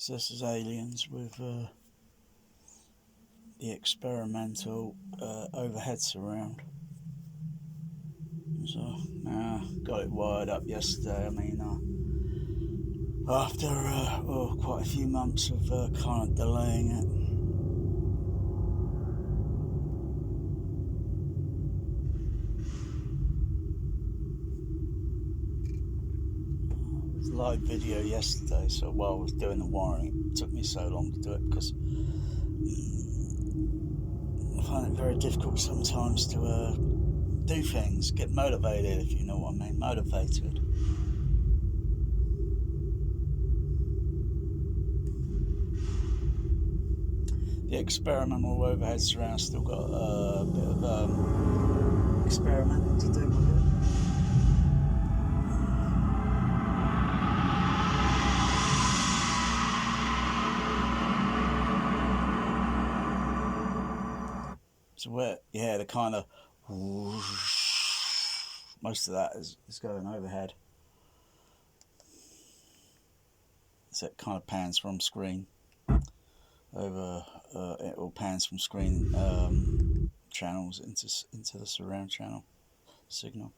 So this is Aliens with the experimental overhead surround. So got it wired up yesterday. I mean, after quite a few months of kind of delaying it. It was a live video yesterday, so while I was doing the wiring, it took me so long to do it because I find it very difficult sometimes to do things, get motivated, if you know what I mean, motivated. The experimental overhead surround still got a bit of experimenting to do with it. So the kind of most of that is going overhead. So it kind of pans from screen over. It all pans from screen channels into the surround channel signal.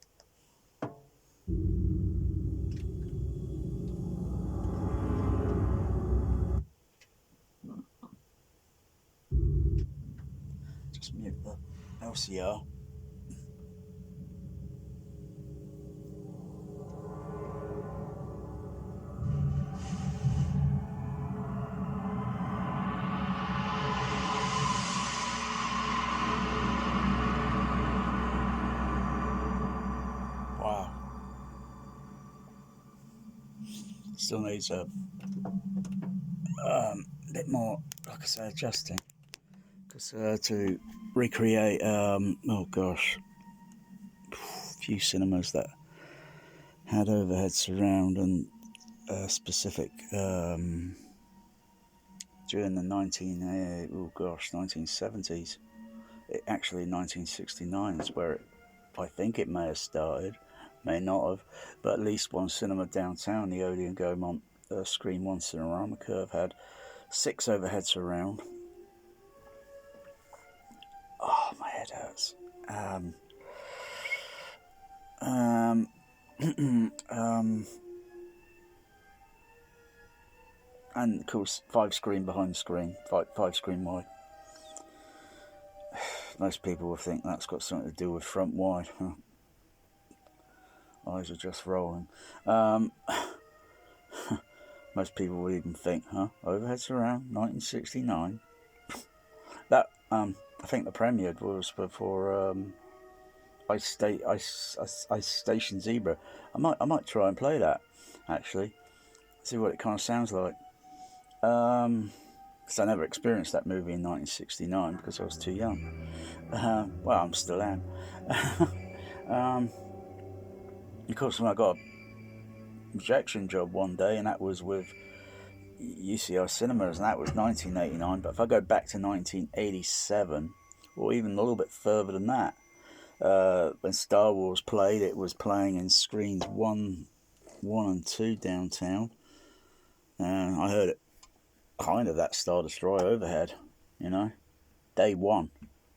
Just mute the LCR. Wow. Still needs a bit more, like I say, adjusting. Because to recreate, oh gosh, a few cinemas that had overhead surround and specific during the 1970s. Actually 1969 is where I think it may have started, may not have, but at least one cinema downtown, the Odeon Gaumont Screen 1 Cinerama Curve, had 6 overhead surround. Oh, my head hurts. And of course 5 screen behind screen, 5 screen wide. Most people will think that's got something to do with front wide. Eyes are just rolling. Most people will even think, overhead surround, 1969. That I think the premiere was before Ice Station Zebra. I might try and play that actually, see what it kind of sounds like. Because I never experienced that movie in 1969 because I was too young. Well, I'm still am. Of course, when I got a projection job one day, and that was with UCI Cinemas, and that was 1989. But if I go back to 1987, or even a little bit further than that, when Star Wars played, it was playing in screens 1 and 2 downtown, and I heard it kind of that Star Destroyer overhead, day one,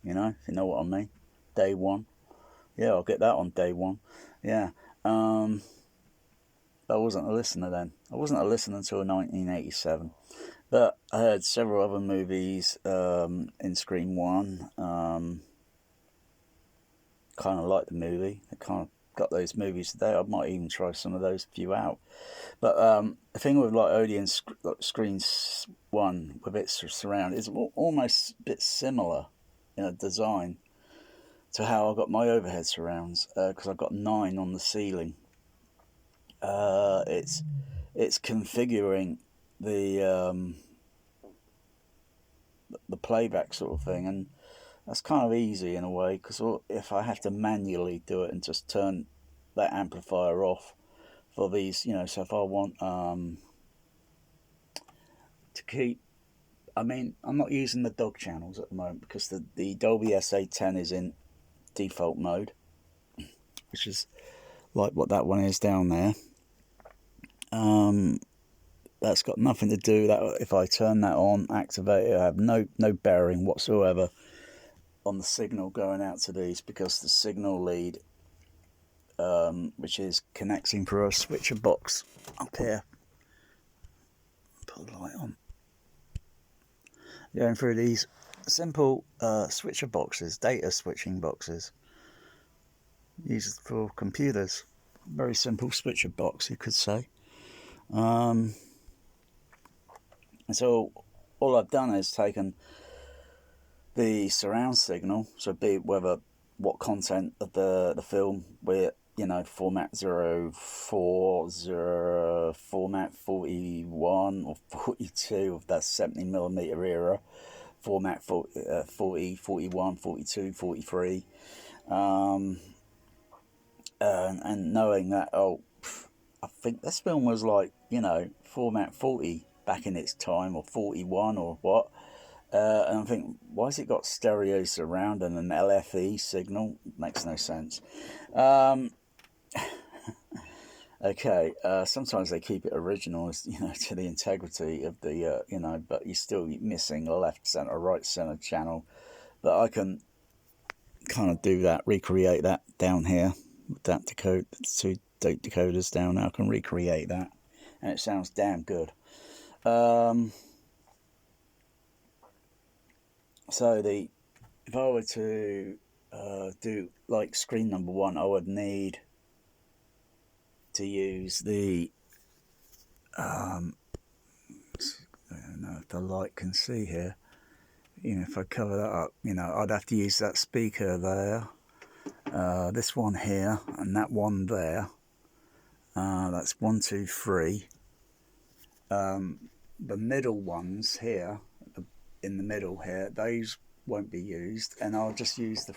if you know what I mean, day one. Yeah, I'll get that on day one. Yeah. I wasn't a listener then. I wasn't a listener until 1987. But I heard several other movies in Screen 1. Kind of like the movie. I kind of got those movies today. I might even try some of those few out. But the thing with like Odeon Screen 1 with its surround is almost a bit similar in a design to how I got my overhead surrounds, because I've got 9 on the ceiling. It's configuring the playback sort of thing, and that's kind of easy in a way, because if I have to manually do it and just turn that amplifier off for these, so if I want to keep, I'm not using the dog channels at the moment because the Dolby SA10 is in default mode, which is like what that one is down there. that's got nothing to do that. If I turn that on, activate it, I have no bearing whatsoever on the signal going out to these, because the signal lead, which is connecting for a switcher box up here, put the light on, going through these simple switcher boxes, data switching boxes, used for computers. Very simple switcher box, you could say. So all I've done is taken the surround signal, so be it whether what content of the film, where, you know, format 040, format 41 or 42 of that 70mm era, format 40, 41, 42, 43, and knowing that, I think this film was like, you know, format 40 back in its time, or 41 or what. And I think, why has it got stereo surround and an LFE signal? Makes no sense. Okay, sometimes they keep it original, you know, to the integrity of the, you know, but you're still missing a left center, right center channel. But I can kind of do that, recreate that down here with that decode, two decoders down there. I can recreate that, and it sounds damn good. So if I were to do like screen number 1, I would need to use the I don't know if the light can see here. You know, if I cover that up, you know, I'd have to use that speaker there, this one here, and that one there. That's 1, 2, 3. The middle ones here, in the middle here, those won't be used, and I'll just use the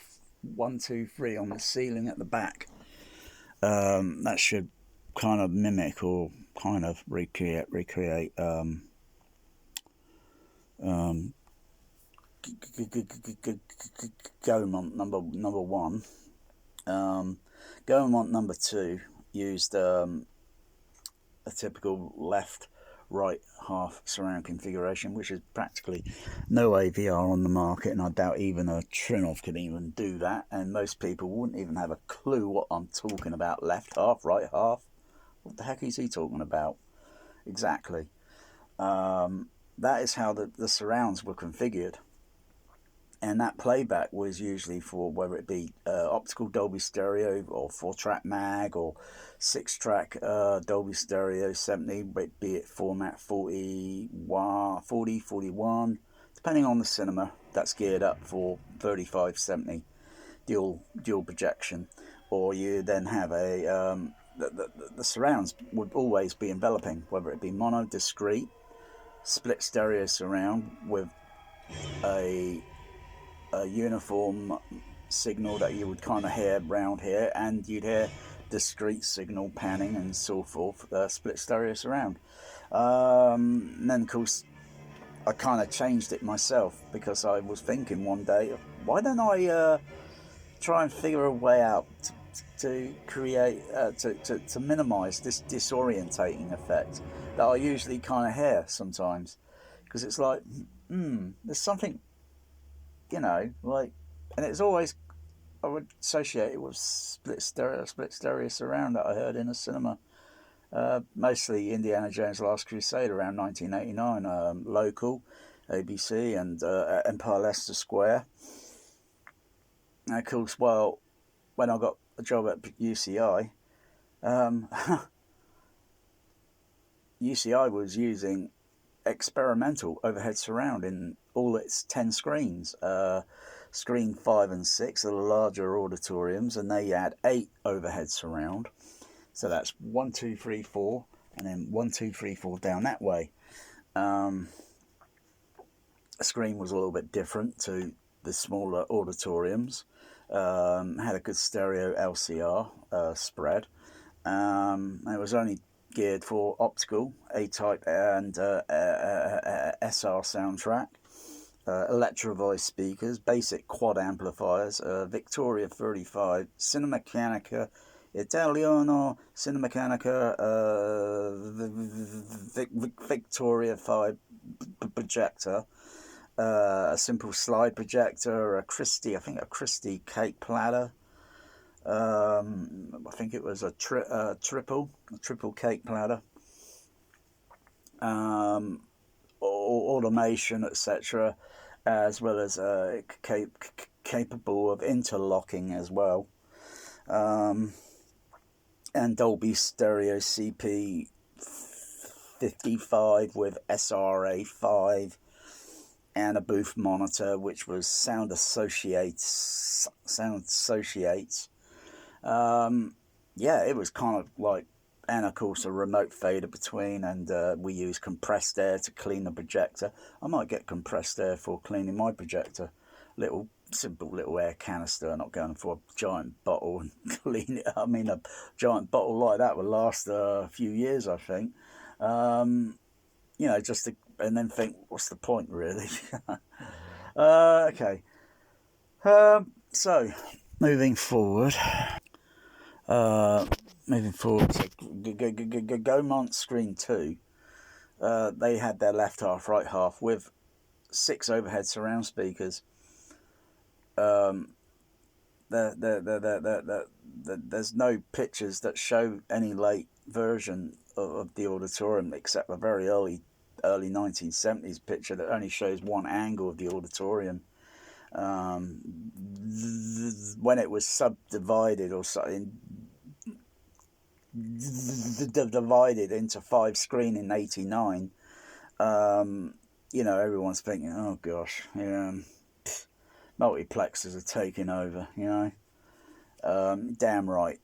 1, 2, 3 on the ceiling at the back. That should kind of mimic or kind of recreate gaumont number 1. Gaumont number 2 used a typical left right half surround configuration, which is practically no AVR on the market, and I doubt even a Trinnov could even do that, and most people wouldn't even have a clue what I'm talking about. Left half, right half, what the heck is he talking about exactly? That is how the surrounds were configured, and that playback was usually for whether it be optical Dolby Stereo or 4-track mag or 6-track Dolby Stereo 70, be it format 40, 41, depending on the cinema. That's geared up for 3570 dual projection, or you then have a the surrounds would always be enveloping, whether it be mono, discrete, split stereo surround with a uniform signal that you would kind of hear round here, and you'd hear discrete signal panning and so forth, split stereo surround. And then of course I kind of changed it myself, because I was thinking one day, why don't I try and figure a way out to create to minimize this disorientating effect that I usually kind of hear sometimes, because it's like, there's something, you know, like, and it's always, I would associate it with split stereo surround that I heard in a cinema, mostly Indiana Jones Last Crusade around 1989, local ABC and Empire Leicester Square. And of course, well, when I got a job at UCI, UCI was using experimental overhead surround in all its 10 screens. Screen 5 and 6 are the larger auditoriums, and they had 8 overhead surround. So that's 1, 2, 3, 4, and then 1, 2, 3, 4 down that way. The screen was a little bit different to the smaller auditoriums. Had a good stereo LCR spread. It was only geared for optical, A-type and SR soundtrack, Electro Voice speakers, basic quad amplifiers, Victoria 35, Cinemeccanica Italiano, Cinemeccanica Victoria 5 projector, a simple slide projector, I think a Christie cake platter. I think it was a triple cake platter. Automation, etc., as well as capable of interlocking as well. And Dolby Stereo CP 55 with SRA 5 and a booth monitor, which was Sound Associates. Yeah, it was kind of like, and of course a remote fader between, and we use compressed air to clean the projector. I might get compressed air for cleaning my projector. Simple little air canister, not going for a giant bottle and clean it. I mean, a giant bottle like that would last a few years, I think. And then think, what's the point, really? Okay. So, moving forward, so Gaumont Screen 2, they had their left half, right half with 6 overhead surround speakers. There's no pictures that show any late version of the auditorium, except a very early 1970s picture that only shows one angle of the auditorium. When it was subdivided or something, divided into 5 screen in '89, everyone's thinking, oh gosh, multiplexes are taking over, damn right.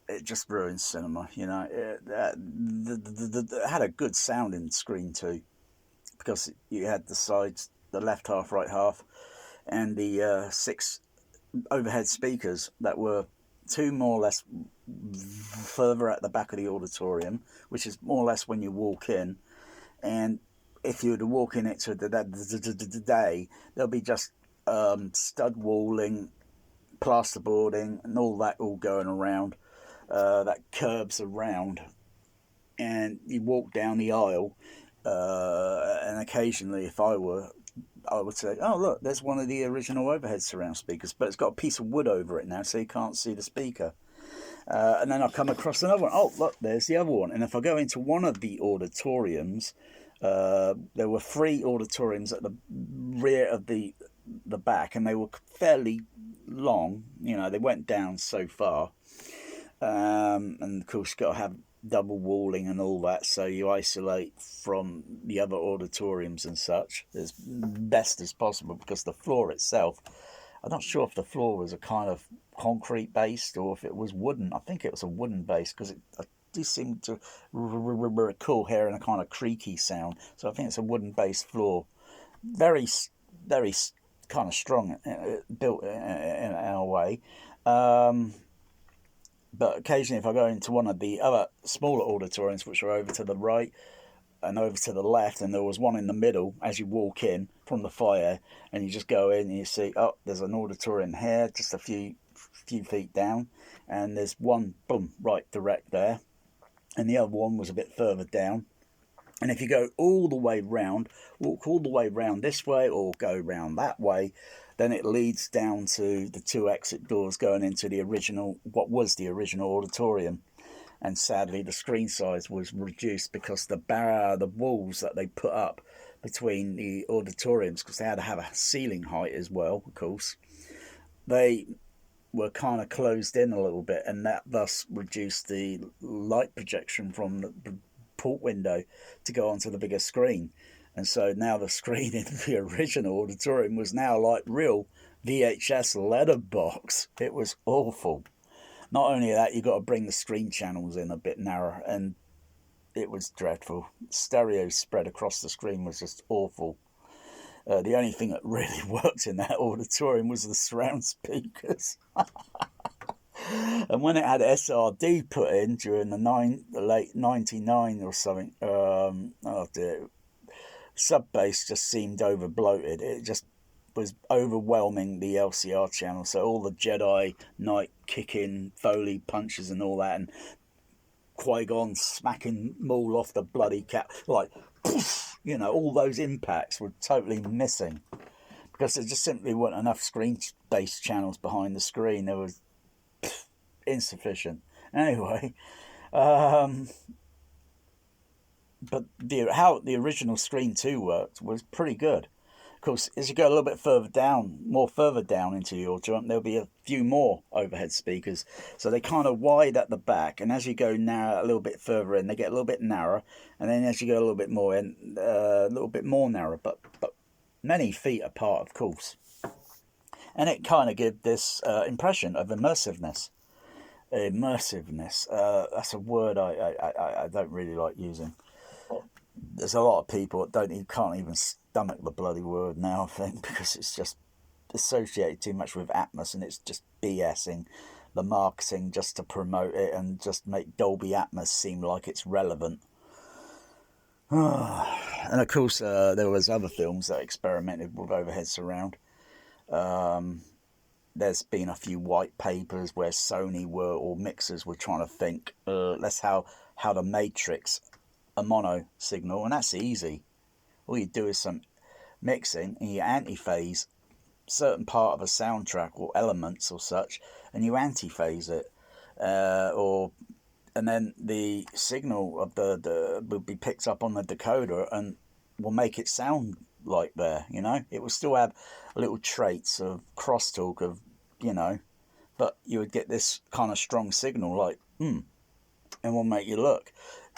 It just ruins cinema, It had a good sound in Screen 2 because you had the sides, the left half, right half, and the 6 overhead speakers that were 2 more or less further at the back of the auditorium, which is more or less when you walk in. And if you were to walk in it today, there'll be just stud walling, plasterboarding, and all that all going around, that curves around, and you walk down the aisle, and occasionally, if I would say, oh look, there's one of the original overhead surround speakers, but it's got a piece of wood over it now, so you can't see the speaker. And then I come across another one. Oh look, there's the other one. And if I go into one of the auditoriums, there were 3 auditoriums at the rear of the back, and they were fairly long. They went down so far, and of course you've got to have double walling and all that, so you isolate from the other auditoriums and such as best as possible, because the floor itself, I'm not sure if the floor was a kind of concrete based or if it was wooden. I think it was a wooden base, because I do seem to recall hearing a kind of creaky sound, so I think it's a wooden based floor, very very kind of strong, built in our way. But occasionally, if I go into one of the other smaller auditoriums, which are over to the right and over to the left, and there was one in the middle as you walk in from the foyer, and you just go in and you see, oh, there's an auditorium here, just a few feet down, and there's one, boom, right direct there, and the other one was a bit further down. And if you go all the way round, walk all the way round this way or go round that way, then it leads down to the 2 exit doors going into what was the original auditorium. And sadly, the screen size was reduced because the walls that they put up between the auditoriums, because they had to have a ceiling height as well, of course, they were kind of closed in a little bit, and that thus reduced the light projection from the port window to go onto the bigger screen. And so now the screen in the original auditorium was now like real VHS letterbox. It was awful. Not only that, you got to bring the screen channels in a bit narrower, and it was dreadful. Stereo spread across the screen was just awful. The only thing that really worked in that auditorium was the surround speakers. And when it had SRD put in during the late 99 or something, oh dear, sub bass just seemed over bloated. It just was overwhelming the LCR channel. So all the Jedi Knight kicking Foley punches and all that, and Qui-Gon smacking Maul off the bloody cap, like, poof, you know, all those impacts were totally missing because there just simply weren't enough screen-based channels behind the screen. There was insufficient. Anyway, but how the original Screen 2 worked was pretty good. Of course, as you go a little bit further down into your joint, there'll be a few more overhead speakers. So they kind of wide at the back, and as you go now a little bit further in, they get a little bit narrower, and then as you go a little bit more in, a little bit more narrow, but many feet apart, of course. And it kind of gives this impression of immersiveness. That's a word I don't really like using. There's a lot of people that can't even stomach the bloody word now, I think, because it's just associated too much with Atmos, and it's just BSing the marketing just to promote it and just make Dolby Atmos seem like it's relevant. And of course, there was other films that experimented with overhead surround. There's been a few white papers where Sony or mixers were trying to think, let's how to matrix a mono signal, and that's easy. All you do is some mixing, and you antiphase certain part of a soundtrack or elements or such, and you antiphase it, and then the signal of the will be picked up on the decoder and will make it sound like there. You know, it will still have little traits of crosstalk of, you know, but you would get this kind of strong signal like and will make you look.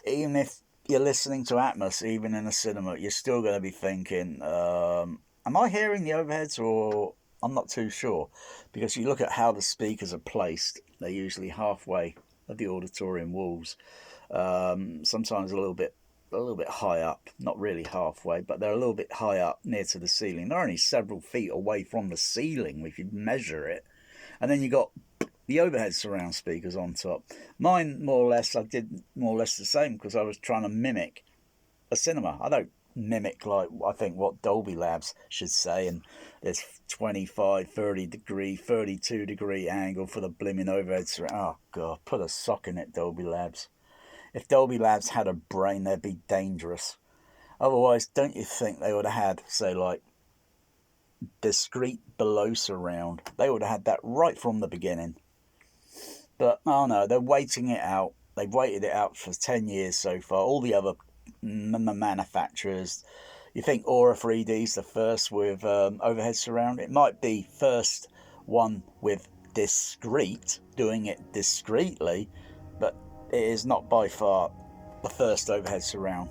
Even if you're listening to Atmos, even in a cinema, you're still going to be thinking, am I hearing the overheads, or I'm not too sure, because you look at how the speakers are placed. They're usually halfway of the auditorium walls, sometimes a little bit high up, not really halfway, but they're a little bit high up near to the ceiling. They're only several feet away from the ceiling if you measure it. And then you got the overhead surround speakers on top. Mine, more or less, I did more or less the same because I was trying to mimic a cinema. I don't mimic, like, I think what Dolby Labs should say, and there's 25, 30 degree, 32 degree angle for the blimmin' overhead surround. Oh, God, put a sock in it, Dolby Labs. If Dolby Labs had a brain, they'd be dangerous. Otherwise, don't you think they would have had, say, like, discrete below surround? They would have had that right from the beginning. But, oh no, they're waiting it out. They've waited it out for 10 years so far. All the other manufacturers, you think Aura 3D's the first with overhead surround? It might be first one with discrete, doing it discreetly, but it is not by far the first overhead surround,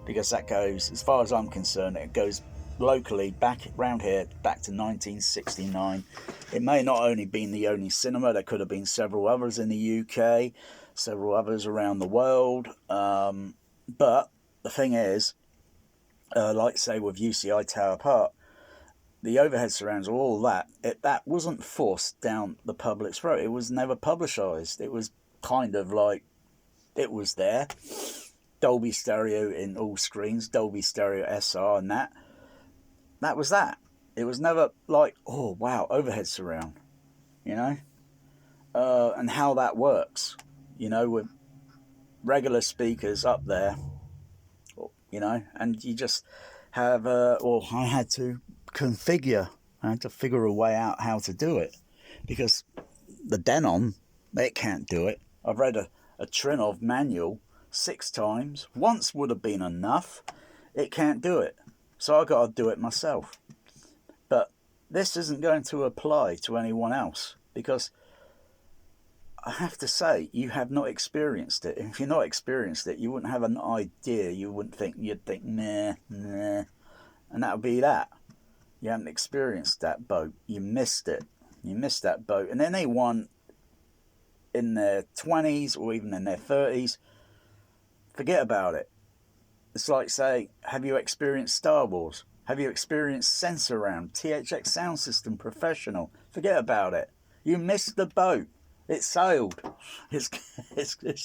because that goes, as far as I'm concerned, it goes locally back around here back to 1969. It may not only been the only cinema, there could have been several others in the UK, several others around the world, but the thing is, like say with UCI Tower Park, the overhead surrounds, all that, that wasn't forced down the public's throat. It was never publicised. It was kind of like, it was there. Dolby Stereo in all screens, Dolby Stereo SR, and that was that. It was never like, oh wow, overhead surround, you know, and how that works, you know, with regular speakers up there, you know, and you just have, well, I had to figure a way out how to do it, because the Denon, it can't do it. I've read a Trinov manual 6 times. Once would have been enough. It can't do it. So I got to do it myself. But this isn't going to apply to anyone else, because I have to say, you have not experienced it. If you're not experienced it, you wouldn't have an idea. You'd think, nah. And that would be that. You haven't experienced that boat. You missed it. You missed that boat. And anyone in their 20s or even in their 30s, forget about it. It's like saying, have you experienced Star Wars? Have you experienced Sensorround, THX sound system, professional? Forget about it. You missed the boat. It sailed. It's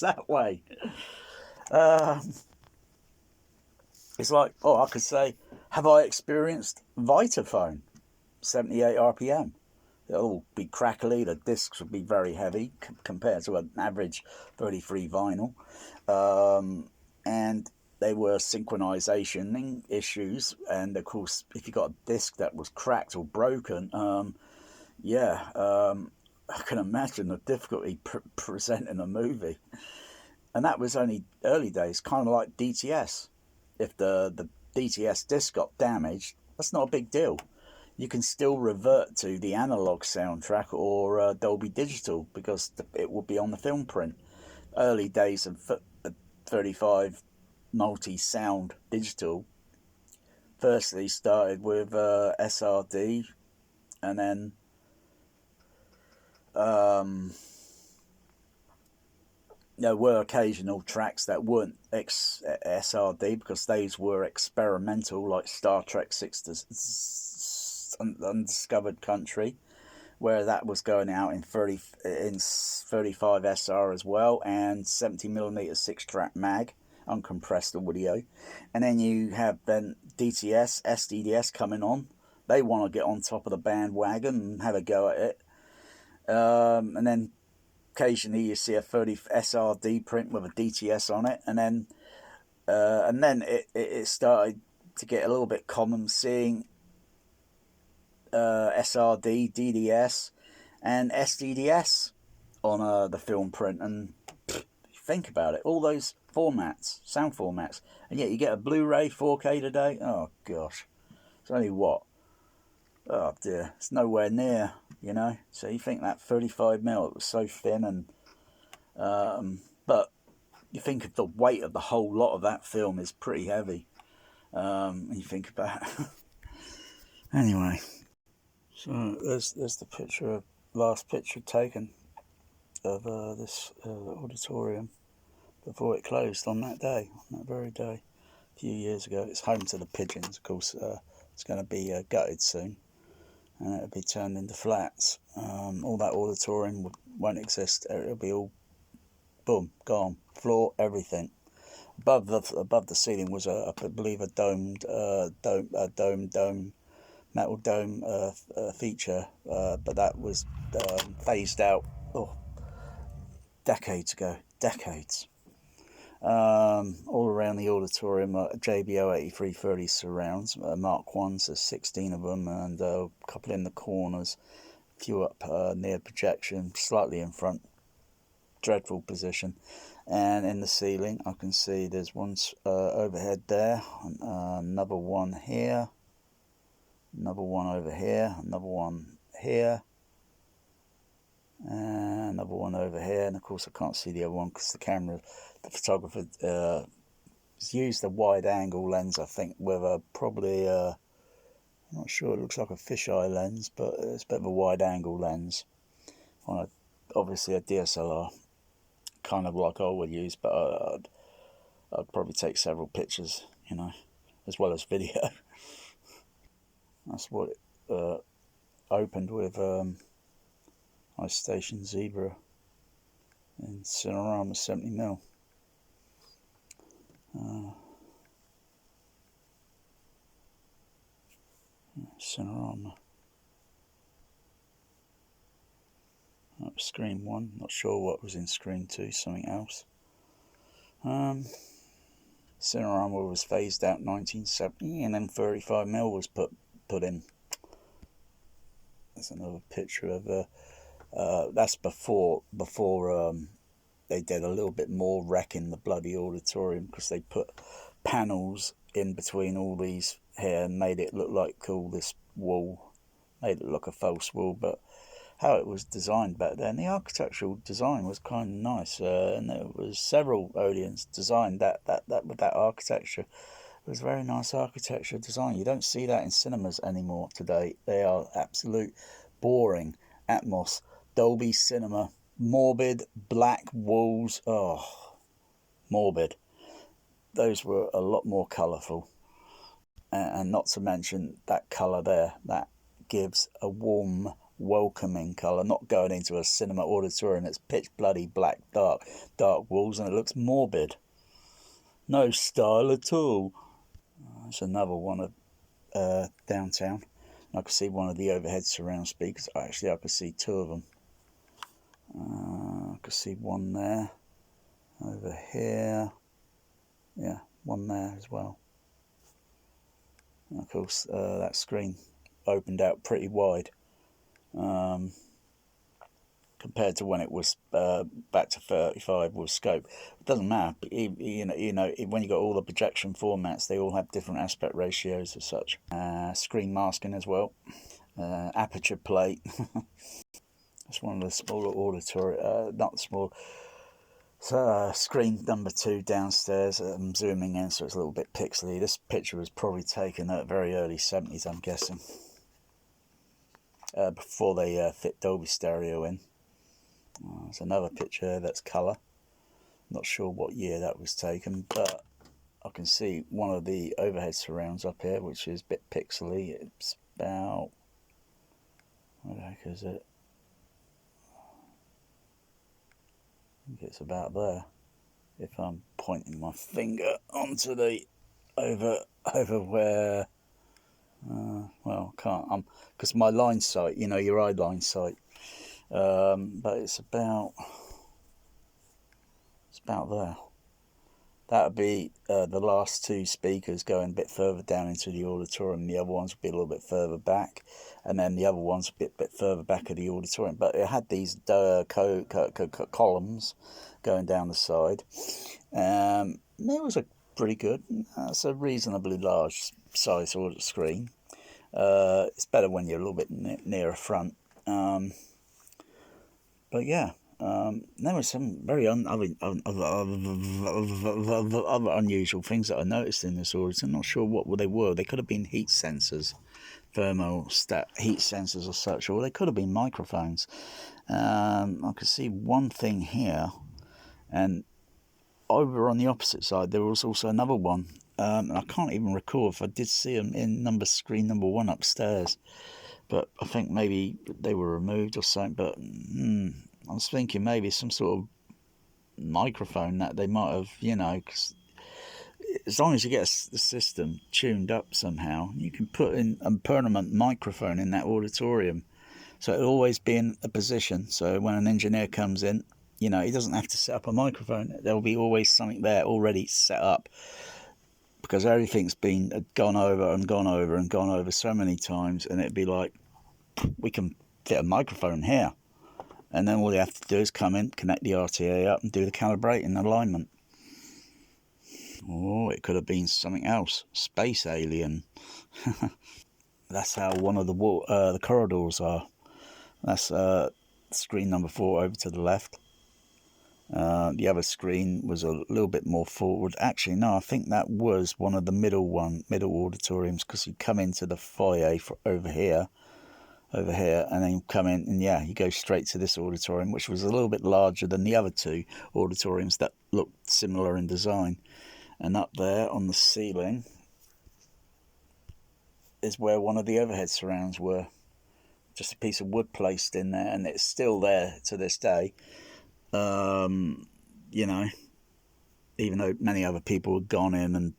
that way. It's like, I could say, have I experienced Vitaphone, 78 RPM? they'll all be crackly. The discs would be very heavy compared to an average 33 vinyl. And they were synchronization issues. And of course, if you got a disc that was cracked or broken, I can imagine the difficulty presenting a movie. And that was only early days, kind of like DTS. If the DTS disc got damaged, that's not a big deal. You can still revert to the analog soundtrack or Dolby Digital because it will be on the film print. Early days of 35 multi-sound digital firstly started with SRD, and then there were occasional tracks that weren't SRD because these were experimental, like Star Trek 6 Undiscovered Country, where that was going out in 35 SR as well, and 70mm 6-track mag, uncompressed audio. And then you have then DTS, SDDS coming on. They want to get on top of the bandwagon and have a go at it. And then occasionally you see a 30 SRD print with a DTS on it, and then it started to get a little bit common seeing SRD, DDS, and SDDS on the film print. And think about it, all those formats, sound formats, and yet you get a Blu-ray 4K today. Oh gosh, it's only what? Oh dear, it's nowhere near, you know. So you think that 35mm, it was so thin, and but you think of the weight of the whole lot of that film is pretty heavy. And you think about it. Anyway, so there's the picture, last picture taken of this auditorium before it closed on that day, on that very day, a few years ago. It's home to the pigeons, of course. It's going to be gutted soon, and it'll be turned into flats. All that auditorium won't exist. It'll be all, boom, gone. Floor, everything. Above the ceiling was I believe a metal dome feature, but that was phased out decades ago. All around the auditorium, JBL 8330 surrounds, Mark 1s, there's 16 of them, and a couple in the corners, a few up near projection, slightly in front, dreadful position. And in the ceiling, I can see there's one overhead there, another one here, another one over here, another one here, and another one over here. And of course I can't see the other one because the photographer has used a wide angle lens, I think, with probably I'm not sure, it looks like a fisheye lens, but it's a bit of a wide angle lens on obviously a DSLR, kind of like I would use, but I'd probably take several pictures, you know, as well as video. That's what it opened with. Ice Station Zebra in Cinerama 70mm. Cinerama. That was screen 1. Not sure what was in screen 2. Something else. Cinerama was phased out in 1970, and then 35mm was put in. There's another picture of that's before they did a little bit more wrecking the bloody auditorium, because they put panels in between all these here and made it look like this wall, made it look a false wall. But how it was designed back then, the architectural design was kind of nice, and there was several Odeons designed that with that architecture. It was very nice architecture design. You don't see that in cinemas anymore today. They are absolute boring. Atmos, Dolby Cinema, morbid, black walls. Oh, morbid. Those were a lot more colourful. And not to mention that colour there, that gives a warm, welcoming colour. Not going into a cinema auditorium, it's pitch bloody black, dark walls, and it looks morbid. No style at all. There's another one of downtown. I could see one of the overhead surround speakers. Actually, I could see two of them. I could see one there, over here. Yeah, one there as well. And of course, that screen opened out pretty wide. Compared to when it was back to 35 with scope. It doesn't matter. When you got all the projection formats, they all have different aspect ratios as such. Screen masking as well. Aperture plate. That's one of the smaller auditory, not small. So screen number 2 downstairs. I'm zooming in, so it's a little bit pixely. This picture was probably taken at very early 70s, I'm guessing. Before they fit Dolby Stereo in. There's another picture that's colour. Not sure what year that was taken, but I can see one of the overhead surrounds up here, which is a bit pixely. It's about, what the heck is it? I think it's about there. If I'm pointing my finger onto the over where, well, I can't, because my line sight, your eye line sight. But it's about there. That would be the last two speakers going a bit further down into the auditorium. The other ones would be a little bit further back, and then the other ones a bit further back of the auditorium. But it had these columns going down the side. It was a pretty good. It's a reasonably large size screen. It's better when you're a little bit nearer front. But yeah, there were some very other unusual things that I noticed in this audience. I'm not sure what they were. They could have been heat sensors, thermostat heat sensors or such, or they could have been microphones. I could see one thing here, and over on the opposite side there was also another one. And I can't even recall if I did see them in screen number 1 upstairs. But I think maybe they were removed or something. But I was thinking maybe some sort of microphone that they might have, 'cause as long as you get the system tuned up somehow, you can put in a permanent microphone in that auditorium. So it'll always be in a position. So when an engineer comes in, he doesn't have to set up a microphone. There'll be always something there already set up. Because everything's been gone over and gone over and gone over so many times, and it'd be like, we can fit a microphone here, and then all you have to do is come in, connect the RTA up, and do the calibrating alignment. Oh, it could have been something else, space alien. That's how one of the corridors are. That's screen number 4 over to the left. The other screen was a little bit more forward. Actually, no, I think that was one of the middle auditoriums, because you come into the foyer over here, and then you come in, and you go straight to this auditorium, which was a little bit larger than the other two auditoriums that looked similar in design. And up there on the ceiling is where one of the overhead surrounds were. Just a piece of wood placed in there, and it's still there to this day. Even though many other people had gone in and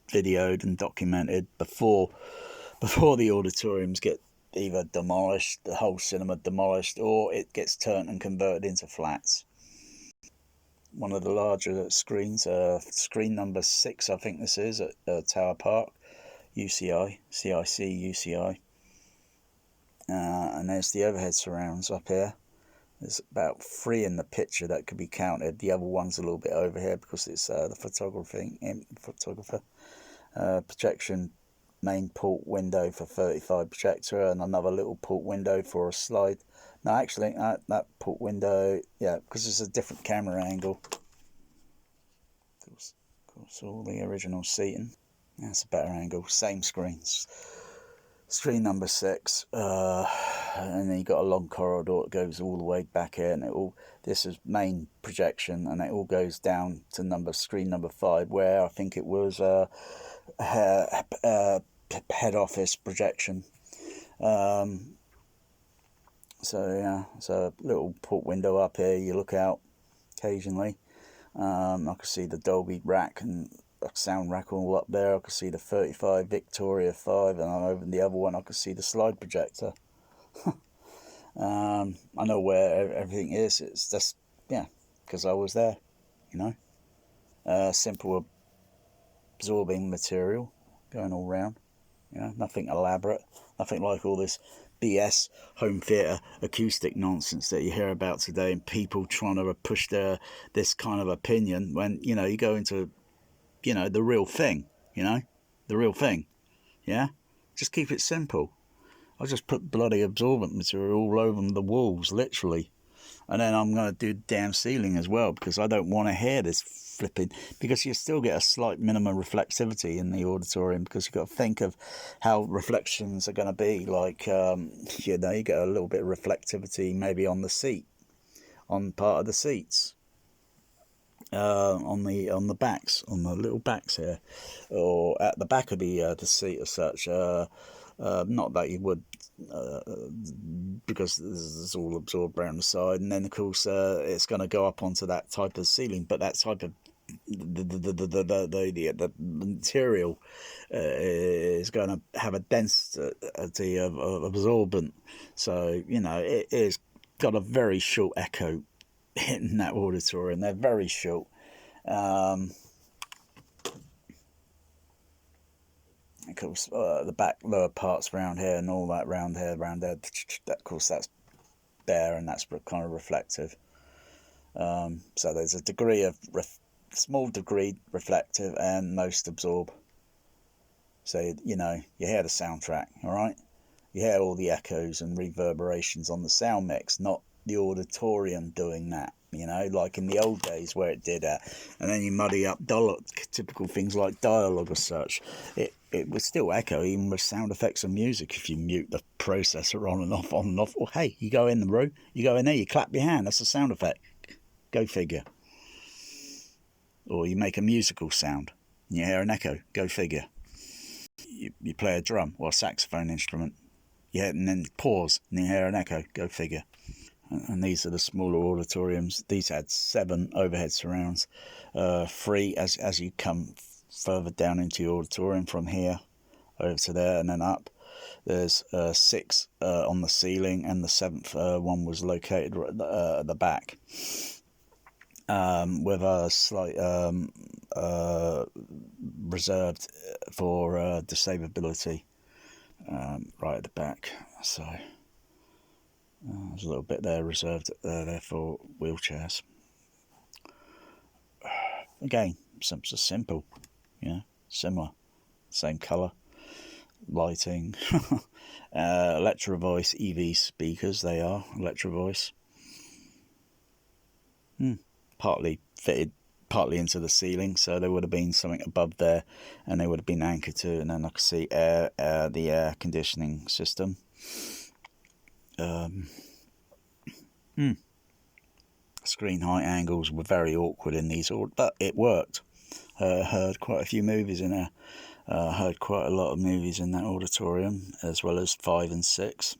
videoed and documented before the auditoriums get either demolished, the whole cinema demolished, or it gets turned and converted into flats. One of the larger screens, screen number 6, I think this is, at Tower Park, UCI, CIC, UCI. And there's the overhead surrounds up here. There's about 3 in the picture that could be counted. The other one's a little bit over here because it's the photographer. Projection main port window for 35 projector, and another little port window for a slide. No, actually, that port window, because it's a different camera angle. Of course, all the original seating. That's a better angle. Same screens. Screen number 6, and then you got a long corridor that goes all the way back here, and this is main projection, and it all goes down to screen number 5, where I think it was head office projection. So a little port window up here. You look out occasionally. I can see the Dolby rack and sound rack all up there. I could see the 35 Victoria 5, and over the other one I could see the slide projector. I know where everything is. It's just, yeah, because I was there, you know. Simple absorbing material going all round, you know, nothing elaborate, nothing like all this BS home theatre acoustic nonsense that you hear about today, and people trying to push this kind of opinion when, you know, you go into, you know, the real thing, you know, the real thing, yeah? Just keep it simple. I just put bloody absorbent material all over the walls, literally. And then I'm going to do damn ceiling as well, because I don't want to hear this flipping, because you still get a slight minimum reflectivity in the auditorium, because you've got to think of how reflections are going to be. Like, you know, you get a little bit of reflectivity maybe on the seat, on part of the seats, on the backs, on the little backs here, or at the back of the seat as such. Not that you would, because this is all absorbed around the side, and then of course it's going to go up onto that type of ceiling, but that type of the material is going to have a density of absorbent, so you know it is got a very short echo in that auditorium. They're very short. Of course, the back lower parts around here and all that around here, that, of course, that's bare and that's kind of reflective. So there's a degree of small degree reflective and most absorb. So, you know, you hear the soundtrack, all right? You hear all the echoes and reverberations on the sound mix, not the auditorium doing that, you know, like in the old days where it did that. And then you muddy up typical things like dialogue or such. It would still echo even with sound effects and music if you mute the processor on and off, on and off. Or hey, you go in the room, you go in there, you clap your hand, that's a sound effect. Go figure. Or you make a musical sound and you hear an echo. Go figure. You play a drum or a saxophone instrument. Yeah, and then pause and you hear an echo. Go figure. And these are the smaller auditoriums. These had 7 overhead surrounds. 3 as you come further down into your auditorium from here over to there and then up. There's 6 on the ceiling, and the 7th one was located at the back, with a slight reserved for disability right at the back. So there's a little bit there reserved there for wheelchairs. Again, simple, you know, similar, same colour, lighting, Electro Voice EV speakers. They are Electro Voice. Partly fitted, partly into the ceiling, so there would have been something above there, and they would have been anchored to. And then I could see the air conditioning system. Screen height angles were very awkward in these, but it worked. Heard quite a few movies in there. Heard quite a lot of movies in that auditorium, as well as 5 and 6.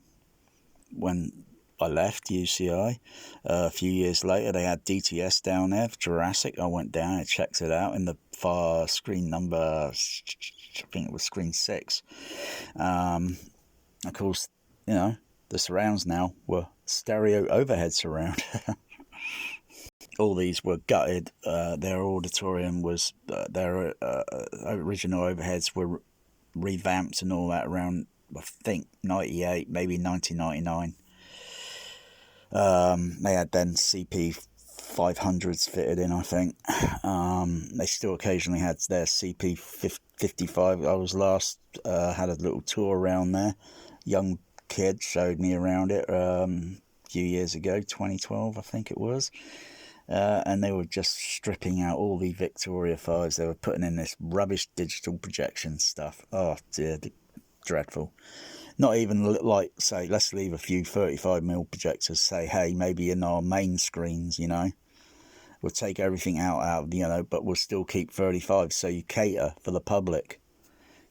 When I left UCI, a few years later, they had DTS down there for Jurassic. I went down and checked it out in the far screen number, I think it was screen 6. Of course, you know, the surrounds now were stereo overhead surround. All these were gutted. Their auditorium was, their original overheads were revamped and all that around, I think, 98, maybe 1999. They had then CP 500s fitted in, I think. They still occasionally had their CP 55. I was last, had a little tour around there. Young kid showed me around it a few years ago, 2012 I think it was. And they were just stripping out all the Victoria 5s. They were putting in this rubbish digital projection stuff. Oh dear, dreadful. Not even like, say, let's leave a few 35mm projectors, say, hey, maybe in our main screens, you know. We'll take everything out, you know, but we'll still keep 35, so you cater for the public,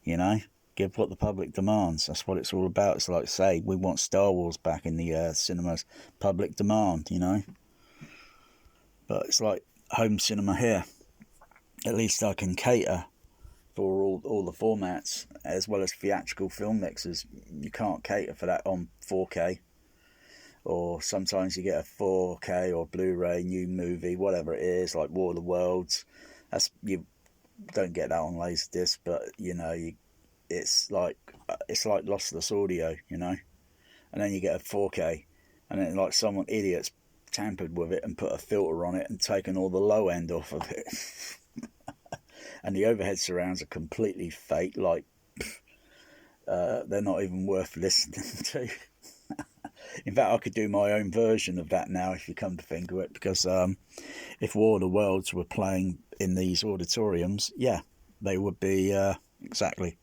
you know. Give what the public demands. That's what it's all about. It's like, say, we want Star Wars back in the cinemas. Public demand, you know. But it's like home cinema here. at least I can cater for all the formats, as well as theatrical film mixers. You can't cater for that on 4K, or sometimes you get a 4K or Blu-ray new movie, whatever it is, like War of the Worlds. That's, you don't get that on Laserdisc, but it's like lossless audio, And then you get a 4K, and then like someone idiot's tampered with it and put a filter on it and taken all the low end off of it. And the overhead surrounds are completely fake, like they're not even worth listening to. In fact, I could do my own version of that now, if you come to think of it, because if War of the Worlds were playing in these auditoriums, yeah, they would be exactly